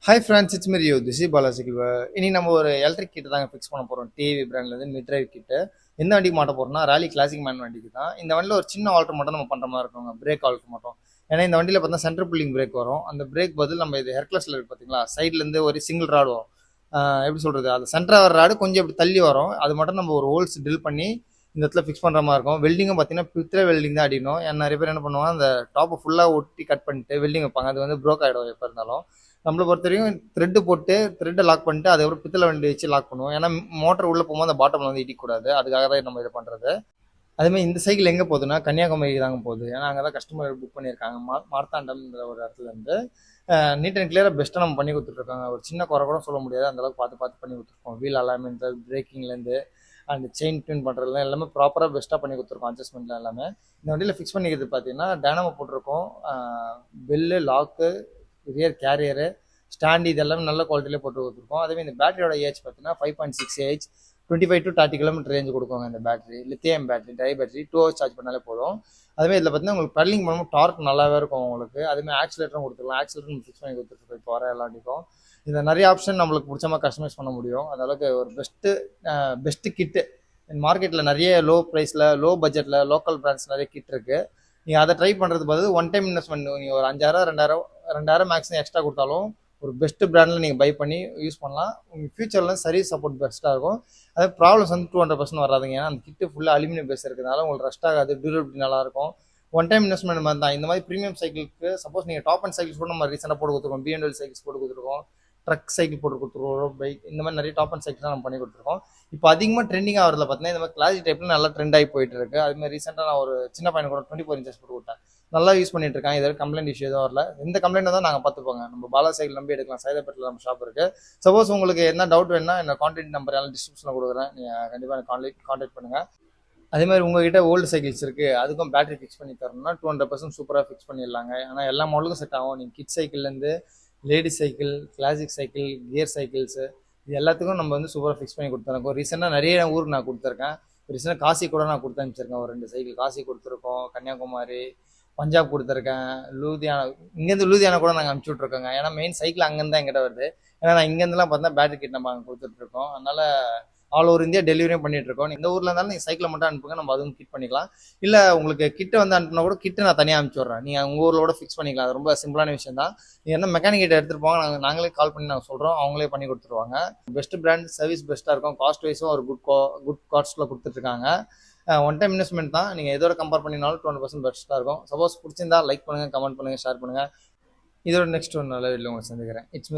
Hi friends, it's me Ryu. This is பாலாஜிக்கல். இனி நம்ம ஒரு எலக்ட்ரிக் கிட்ட தாங்க ஃபிக்ஸ் பண்ண போகிறோம். டிவி பிராண்ட்லேருந்து மிட் டிரைவ் கிட்ட. எந்த வண்டிக்கு மாட்ட போகிறோம்னா ராலி கிளாசிக் மேன் வண்டிக்கு தான். இந்த வண்டியில் ஒரு சின்ன ஆல்ட்ரு மட்டும் நம்ம பண்ணுற மாதிரி இருக்குங்க. பிரேக் ஆல்ட்ரு மட்டும். ஏன்னா இந்த வண்டியில் பார்த்தா சென்டர் புல்லிங் பிரேக் வரும். அந்த பிரேக் பதில் நம்ம இது ஹெர்க்லஸில் இருக்குது பார்த்தீங்களா, சைட்லேருந்து ஒரு சிங்கிள் ராடு வரும். எப்படி சொல்கிறது, அது சென்டராக வர ராடு கொஞ்சம் இப்படி தள்ளி வரும். அது மட்டும் நம்ம ஒரு ஹோல்ஸ் ட்ரில் பண்ணி இந்த இடத்துல ஃபிக்ஸ் பண்ணுற மாதிரி இருக்கும். வெல்டிங்கும் பார்த்தீங்கன்னா பித்திர வெல்டிங் தான் அடிக்கணும். ஏன்னா நிறைய பேர் என்ன பண்ணுவாங்க, அந்த டாப்பை ஃபுல்லாக ஒட்டி கட் பண்ணிட்டு வெல்டிங் வைப்பாங்க. அது வந்து ப்ரோக் ஆகிடும் எப்போ இருந்தாலும். நம்மளை பொறுத்த வரைக்கும் த்ரெட்டு போட்டு த்ரெட்டை லாக் பண்ணிட்டு அதுக்கப்புறம் பித்தளை வண்டி வச்சு லாக் பண்ணுவோம். ஏன்னா மோட்டர் உள்ளே போகும்போது அந்த பாட்டமில் வந்து இடிக்கூடாது. அதுக்காக தான் நம்ம இதை பண்ணுறது. அதேமாதிரி இந்த சைக்கிள் எங்கே போகுதுன்னா கன்னியாகுமரிக்கு தாங்க போகுது. ஏன்னா அங்கே தான் கஸ்டமர் புக் பண்ணியிருக்காங்க. மார்த்தாண்டம்ன்ற ஒரு இடத்துல இருந்து நீட் அண்ட் கிளியராக பெஸ்ட்டாக நம்ம பண்ணி கொடுத்துட்ருக்காங்க. ஒரு சின்ன குறை கூட சொல்ல முடியாது, அந்தளவுக்கு பார்த்து பார்த்து பண்ணி கொடுத்துருக்கோம். வீல் அலைன்மெண்ட், பிரேக்கிங்லேருந்து அந்த செயின் டியூன் பண்ணுறதுலாம் எல்லாமே ப்ராப்பராக பெஸ்ட்டாக பண்ணி கொடுத்துருக்கோம். அட்ஜஸ்ட்மெண்ட்லாம் எல்லாமே இந்த வண்டியில் ஃபிக்ஸ் பண்ணிக்கிறது பார்த்தீங்கன்னா டைனமோ போட்டிருக்கோம். Bell, lock, rear carrier, stand, இது எல்லாமே நல்ல குவாலிட்டியிலே போட்டு கொடுத்துருக்கோம். அதேமாதிரி இந்த பேட்டரியோட ஏஜ் பார்த்தீங்கன்னா 5.6 ஏஜ், 25 to 30 கிலோமீட்டர் ரேஞ்சு கொடுக்குவாங்க. இந்த பேட்டரி லித்தியம் பேட்டரி, டை பேட்டரி, 2 ஹவர்ஸ் சார்ஜ் பண்ணாலே போதும். அதுமாதிரி இதில் பார்த்தீங்கன்னா உங்களுக்கு பெடலிங் பண்ணும்போது டார்க் நல்லாவே இருக்கும் உங்களுக்கு. அதுமாதிரி ஆக்சிலேட்டரும் கொடுத்துருக்கலாம். ஆக்சிலேட்டர் நம்ம ஃபிக்ஸ் பண்ணி கொடுத்துருக்கோம் இப்போ வர எல்லாட்டிக்கும். இதில் நிறைய ஆப்ஷன் நம்மளுக்கு பிடிச்ச மாதிரி கஸ்டமைஸ் பண்ண முடியும். அந்தளவுக்கு ஒரு பெஸ்ட்டு கிட்டு மார்க்கெட்டில் நிறைய லோ ப்ரைஸில், லோ பட்ஜெட்டில் லோக்கல் பிராண்ட்ஸ் நிறைய கிட் இருக்குது. நீங்கள் அதை ட்ரை பண்ணுறது பதில் ஒன் டைம் இன்வெஸ்ட்மெண்ட், நீங்கள் ஒரு 5000 2000 மேக்ஸிமம் எக்ஸ்ட்ரா கொடுத்தாலும் ஒரு பெஸ்ட்டு பிராண்டில் நீங்கள் பை பண்ணி யூஸ் பண்ணலாம். உங்கள் ஃபியூச்சரில் சர்வீஸ் சப்போர்ட் பெஸ்ட்டாக இருக்கும். அதாவது ப்ராப்ளம்ஸ் வந்து 200% வராதுங்க. ஏன்னா அந்த கிட்டு ஃபுல்லாக அலுமினியம் பேஸ் இருக்கிறதுனால உங்களுக்கு ரஸ்ட் ஆகாது, டியூரபிலிட்டி நல்லாயிருக்கும். ஒன் டைம் இன்வெஸ்ட்மெண்ட் மாதிரி தான். இந்த மாதிரி ப்ரீமியம் சைக்கிளுக்கு சப்போஸ் நீங்கள் டாப் அண்ட் சைக்கிள்ஸ் கூட நம்ம ரீசெண்டாக போட்டு கொடுத்துருக்கோம். BMW சைக்கிள்ஸ் போட்டு கொடுத்துருக்கோம், ட்ரக் சைக்கிள் போட்டு கொடுத்துருக்கோம், பைக், இந்த மாதிரி நிறைய டாப் அண்ட் சைக்கிள் நம்ம பண்ணி கொடுத்துருக்கோம். இப்போ அதிகமாக ட்ரெண்டிங்காக வரல பார்த்தீங்கன்னா இந்த மாதிரி கிளாசிக் டைப்பில் நல்லா ட்ரெண்ட் ஆகி போயிட்டு இருக்கு. அதுமாதிரி ரீசெண்டாக நான் ஒரு சின்ன பையன் கூட 24 இன்ச்சஸ் போட்டு விட்டேன். நல்லா யூஸ் பண்ணிட்டு இருக்காங்க. இது கம்ப்ளைண்ட் இஷ்யூ எதுவும் வரல. எந்த கம்ப்ளைண்ட் தான் நாங்கள் பார்த்துப்போங்க. நம்ம பாலா சைக்கிள் நம்பி எடுக்கலாம். சைதாப்பேட்டில் நம்ம ஷாப் இருக்கு. சப்போஸ் உங்களுக்கு என்ன டவுட் வேணும்னா என்ன கான்டாக்ட் நம்பர் எல்லாம் டிஸ்கிரிப்ஷனில் கொடுக்குறேன். நீங்கள் கண்டிப்பாக கான்டாக்ட் பண்ணுங்கள். அதே மாதிரி உங்ககிட்ட ஓல்டு சைக்கிள்ஸ் இருக்குது, அதுக்கும் பேட்டரி ஃபிக்ஸ் பண்ணி தரணும்னா 200% சூப்பராக ஃபிக்ஸ் பண்ணிடலாங்க. ஆனால் எல்லா மாடலுக்கும் செட் ஆகும். நீங்கள் கிட் சைக்கிள்லேருந்து lady cycle, classic cycle, gear cycles, இது எல்லாத்துக்கும் நம்ம வந்து சூப்பராக ஃபிக்ஸ் பண்ணி கொடுத்துருக்கோம். ரீசெண்டாக நிறைய ஊருக்கு நான் கொடுத்துருக்கேன். ரீசெண்டாக காசி கூட நான் கொடுத்து அனுப்பிச்சிருக்கேன். ஒரு 2 சைக்கிள் காசி கொடுத்துருக்கோம், கன்னியாகுமரி, பஞ்சாப் கொடுத்துருக்கேன், லூதியானா. இங்கேருந்து லூதியானா கூட நாங்கள் அனுப்பிச்சி விட்ருக்கோங்க. ஏன்னா மெயின் சைக்கிள் அங்கேருந்து தான் எங்கிட்ட வருது. ஏன்னா நான் இங்கேருந்துலாம் பார்த்தா பேட்டரி கிட் நம்ம அங்கே கொடுத்துட்ருக்கோம். அதனால் ஆல் ஓவர் இந்தியா டெலிவரியும் பண்ணிட்டு இருக்கோம். இந்த ஊரில் இருந்தாலும் நீங்கள் சைக்கிளை மட்டும் அனுப்புங்க, நம்ம அதுவும் கிட் பண்ணிக்கலாம். இல்லை உங்களுக்கு கிட்ட வந்து அனுப்புனா கூட கிட்ட நான் தனியாக அனுப்பிச்சி விட்றேன். நீங்கள் உங்கள் ஊரில் கூட ஃபிக்ஸ் பண்ணிக்கலாம். அது ரொம்ப சிம்பிளான விஷயம் தான். நீங்கள் என்ன மெக்கானிக் கிட்ட எடுத்துகிட்டு போங்க, நாங்களே கால் பண்ணி நாங்கள் சொல்கிறோம், அவங்களே பண்ணி கொடுத்துருவாங்க. பெஸ்ட் பிராண்ட், சர்வீஸ் பெஸ்ட்டாக இருக்கும். காஸ்ட் வைஸும் ஒரு குட் காஸ்ட்டில் கொடுத்துட்ருக்காங்க. ஒன் டைம் இன்வெஸ்ட்மெண்ட் தான். நீங்கள் எதோட கம்பேர் பண்ணினாலும் 20% பெஸ்ட்டாக இருக்கும். சப்போஸ் பிடிச்சிருந்தா லைக் பண்ணுங்கள், கமெண்ட் பண்ணுங்கள், ஷேர் பண்ணுங்கள். இதோட நெக்ஸ்ட் ஒரு நல்ல வீடியோவில் உங்களை சந்திக்கிறேன். இட்ஸ்